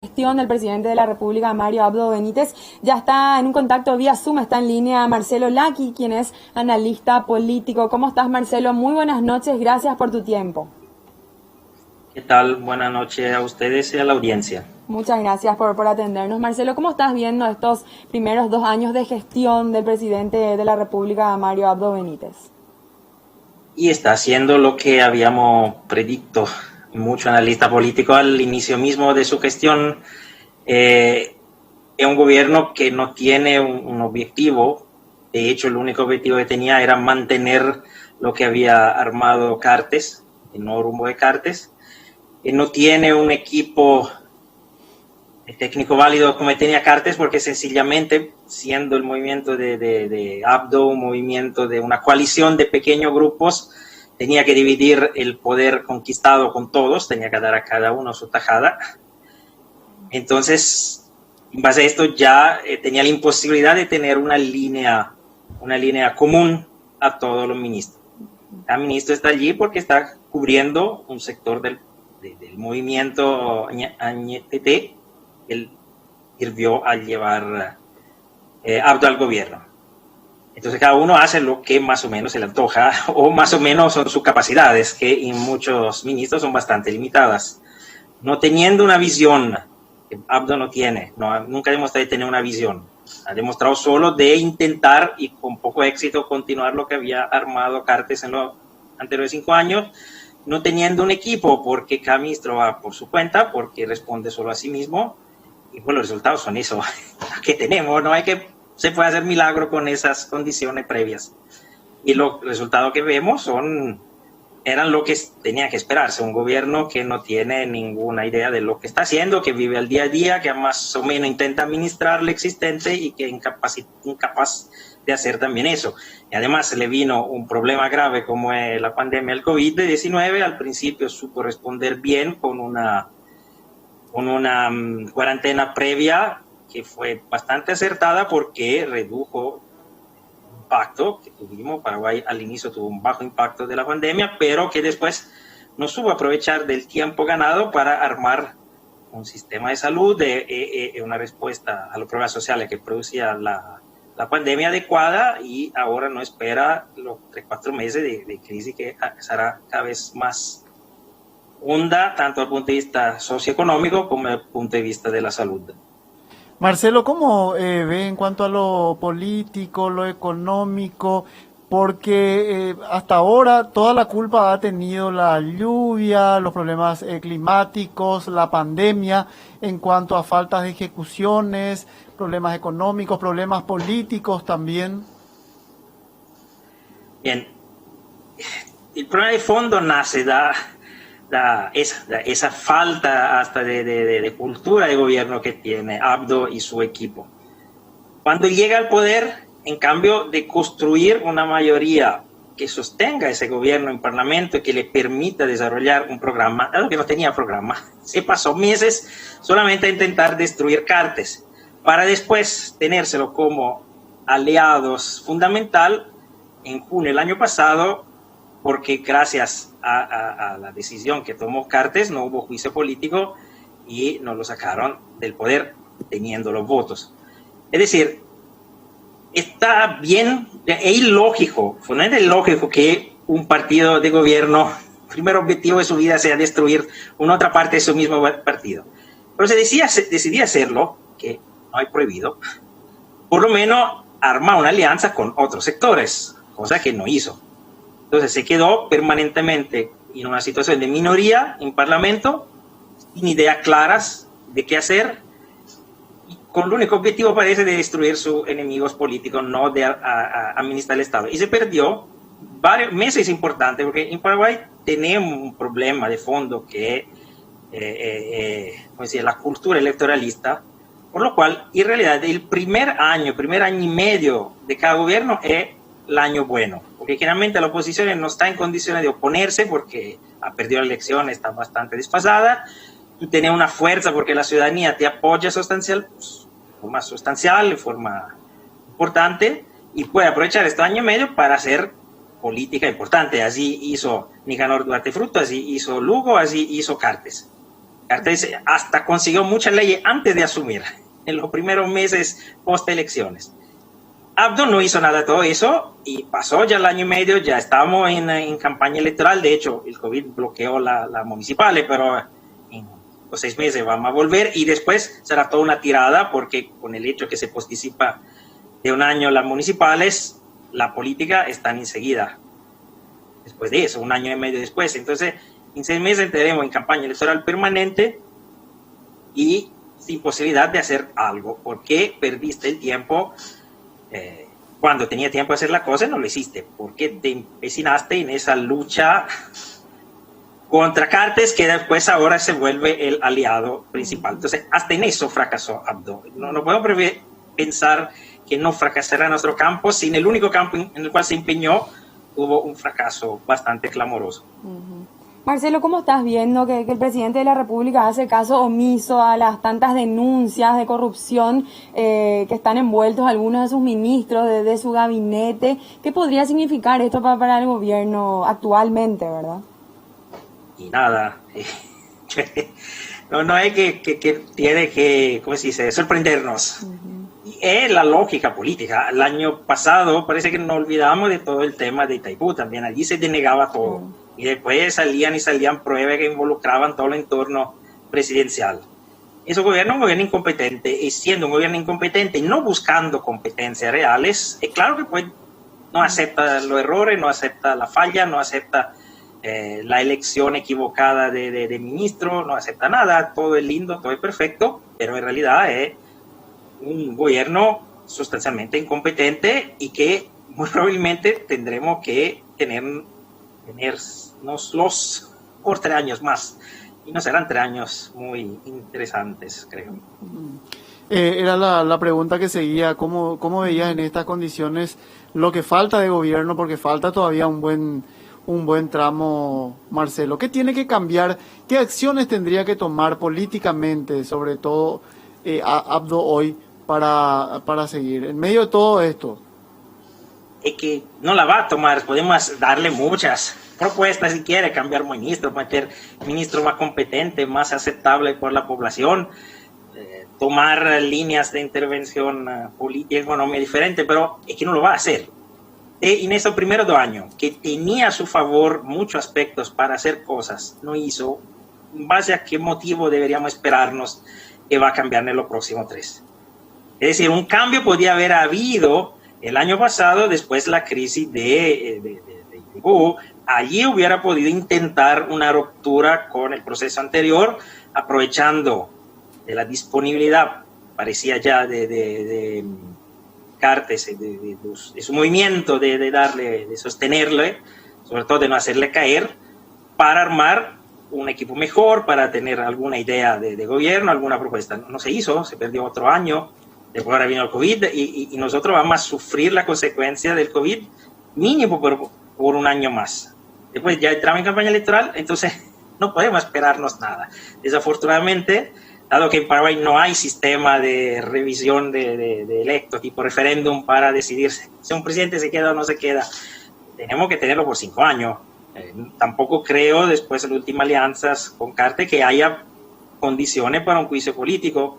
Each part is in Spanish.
Gestión del presidente de la República, Mario Abdo Benítez. Ya está en un contacto vía Zoom, está en línea Marcelo Laqui, quien es analista político. ¿Cómo estás, Marcelo? Muy buenas noches, gracias por tu tiempo. ¿Qué tal? Buenas noches a ustedes y a la audiencia. Muchas gracias por atendernos. Marcelo, ¿cómo estás viendo estos primeros 2 años de gestión del presidente de la República, Mario Abdo Benítez? Y está haciendo lo que habíamos predicto mucho analista político al inicio mismo de su gestión. Es un gobierno que no tiene un objetivo. De hecho, el único objetivo que tenía era mantener lo que había armado Cartes, el nuevo rumbo de Cartes. No tiene un equipo técnico válido como tenía Cartes, porque sencillamente, siendo el movimiento de Abdo un movimiento de una coalición de pequeños grupos, tenía que dividir el poder conquistado con todos, tenía que dar a cada uno su tajada. Entonces, en base a esto ya tenía la imposibilidad de tener una línea común a todos los ministros. Cada ministro está allí porque está cubriendo un sector del movimiento Añetete. Él sirvió al llevar Abdo al gobierno. Entonces cada uno hace lo que más o menos se le antoja, o más o menos son sus capacidades, que en muchos ministros son bastante limitadas. No teniendo una visión, que Abdo no tiene, nunca ha demostrado tener una visión. Ha demostrado solo de intentar, y con poco éxito, continuar lo que había armado Cartes en los anteriores 5 años, no teniendo un equipo, porque cada ministro va por su cuenta, porque responde solo a sí mismo. Y pues los resultados son eso que tenemos, no hay que se puede hacer milagro con esas condiciones previas. Y los resultados que vemos eran lo que tenía que esperarse, un gobierno que no tiene ninguna idea de lo que está haciendo, que vive al día a día, que más o menos intenta administrar lo existente y que incapaz de hacer también eso. Y además se le vino un problema grave como es la pandemia del COVID-19, al principio supo responder bien con una cuarentena previa que fue bastante acertada porque redujo el impacto que tuvimos. Paraguay al inicio tuvo un bajo impacto de la pandemia, pero que después no supo aprovechar del tiempo ganado para armar un sistema de salud, una respuesta a los problemas sociales que producía la pandemia adecuada, y ahora no espera los 3-4 meses de crisis que será cada vez más honda, tanto desde el punto de vista socioeconómico como desde el punto de vista de la salud. Marcelo, ¿cómo ve en cuanto a lo político, lo económico? Porque hasta ahora toda la culpa ha tenido la lluvia, los problemas climáticos, la pandemia, en cuanto a faltas de ejecuciones, problemas económicos, problemas políticos también. Bien, el problema de fondo nace esa falta hasta de cultura de gobierno que tiene Abdo y su equipo. Cuando llega al poder, en cambio de construir una mayoría que sostenga ese gobierno en parlamento y que le permita desarrollar un programa, dado que no tenía programa, se pasó meses solamente a intentar destruir Cartes, para después tenérselo como aliados fundamental en junio del año pasado, porque gracias a la decisión que tomó Cartes no hubo juicio político y no lo sacaron del poder teniendo los votos. Es decir, está bien, es ilógico, fundamentalmente ilógico que un partido de gobierno, el primer objetivo de su vida sea destruir una otra parte de su mismo partido. Pero se decidía hacerlo, que no hay prohibido, por lo menos armar una alianza con otros sectores, cosa que no hizo. Entonces se quedó permanentemente en una situación de minoría en Parlamento, sin ideas claras de qué hacer, y con el único objetivo parece de destruir sus enemigos políticos, no de administrar el Estado. Y se perdió varios meses importantes, porque en Paraguay tenemos un problema de fondo que es la cultura electoralista, por lo cual en realidad el primer año y medio de cada gobierno es el año bueno, porque generalmente la oposición no está en condiciones de oponerse porque ha perdido la elección, está bastante desfasada, y tiene una fuerza porque la ciudadanía te apoya de forma sustancial, de forma importante, y puede aprovechar este año y medio para hacer política importante. Así hizo Nicanor Duarte Fruto, así hizo Lugo, así hizo Cartes. Cartes hasta consiguió muchas leyes antes de asumir, en los primeros meses post elecciones. Abdo no hizo nada de todo eso y pasó ya el año y medio, ya estamos en campaña electoral. De hecho, el COVID bloqueó las municipales, pero en los 6 meses vamos a volver y después será toda una tirada porque con el hecho que se posticipa de un año las municipales, la política está enseguida. Después de eso, un año y medio después. Entonces, en 6 meses entraremos en campaña electoral permanente y sin posibilidad de hacer algo, porque perdiste el tiempo. Cuando tenía tiempo de hacer la cosa, no lo hiciste, porque te empecinaste en esa lucha contra Cartes, que después ahora se vuelve el aliado principal. Entonces, hasta en eso fracasó Abdo. No puedo pensar que no fracasará en nuestro campo, sin el único campo en el cual se empeñó, tuvo un fracaso bastante clamoroso. Marcelo, ¿cómo estás viendo que el presidente de la República hace caso omiso a las tantas denuncias de corrupción que están envueltos algunos de sus ministros, de su gabinete? ¿Qué podría significar esto para el gobierno actualmente, verdad? Y nada, no es que tiene que, ¿cómo se dice?, sorprendernos. Es la lógica política. El año pasado parece que nos olvidamos de todo el tema de Itaipú también. Allí se denegaba todo. Y después salían pruebas que involucraban todo el entorno presidencial. Ese gobierno es un gobierno incompetente. Y siendo un gobierno incompetente y no buscando competencias reales, es claro que pues, no acepta los errores, no acepta la falla, no acepta la elección equivocada de ministro, no acepta nada. Todo es lindo, todo es perfecto, pero en realidad es un gobierno sustancialmente incompetente y que muy probablemente tendremos que tenernos por 3 años más, y no serán 3 años muy interesantes, creo. Era la pregunta que seguía, ¿cómo veías en estas condiciones lo que falta de gobierno? Porque falta todavía un buen tramo, Marcelo. ¿Qué tiene que cambiar? ¿Qué acciones tendría que tomar políticamente, sobre todo Abdo hoy, para seguir en medio de todo esto? Es que no la va a tomar. Podemos darle muchas propuestas si quiere, cambiar ministro, meter ministro más competente, más aceptable por la población, tomar líneas de intervención política y económica diferente, pero es que no lo va a hacer. En esos primeros 2 años, que tenía a su favor muchos aspectos para hacer cosas, no hizo. ¿En base a qué motivo deberíamos esperarnos que va a cambiar en los próximos 3? Es decir, un cambio podía haber habido el año pasado, después de la crisis de Itaipú. Allí hubiera podido intentar una ruptura con el proceso anterior, aprovechando de la disponibilidad, parecía ya de Cartes, de su movimiento, de sostenerle, sobre todo de no hacerle caer, para armar un equipo mejor, para tener alguna idea de gobierno, alguna propuesta. No se hizo, se perdió otro año. Después ahora vino el COVID y nosotros vamos a sufrir la consecuencia del COVID mínimo por 1 año más. Después ya entramos en campaña electoral, entonces no podemos esperarnos nada. Desafortunadamente, dado que en Paraguay no hay sistema de revisión de electos tipo referéndum para decidir si un presidente se queda o no se queda, tenemos que tenerlo por 5 años. Tampoco creo, después de las últimas alianzas con Cartes, que haya condiciones para un juicio político.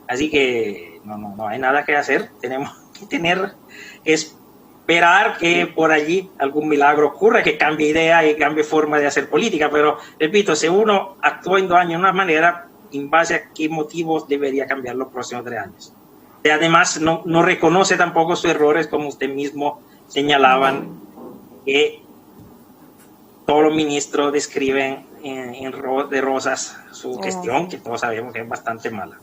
Así que no hay nada que hacer. Tenemos que esperar que por allí algún milagro ocurra, que cambie idea y cambie forma de hacer política. Pero, repito, si uno actúa en 2 años de una manera, ¿en base a qué motivos debería cambiar los próximos 3 años? Y además, no reconoce tampoco sus errores, como usted mismo señalaban, que todos los ministros describen de rosas su gestión, que todos sabemos que es bastante mala.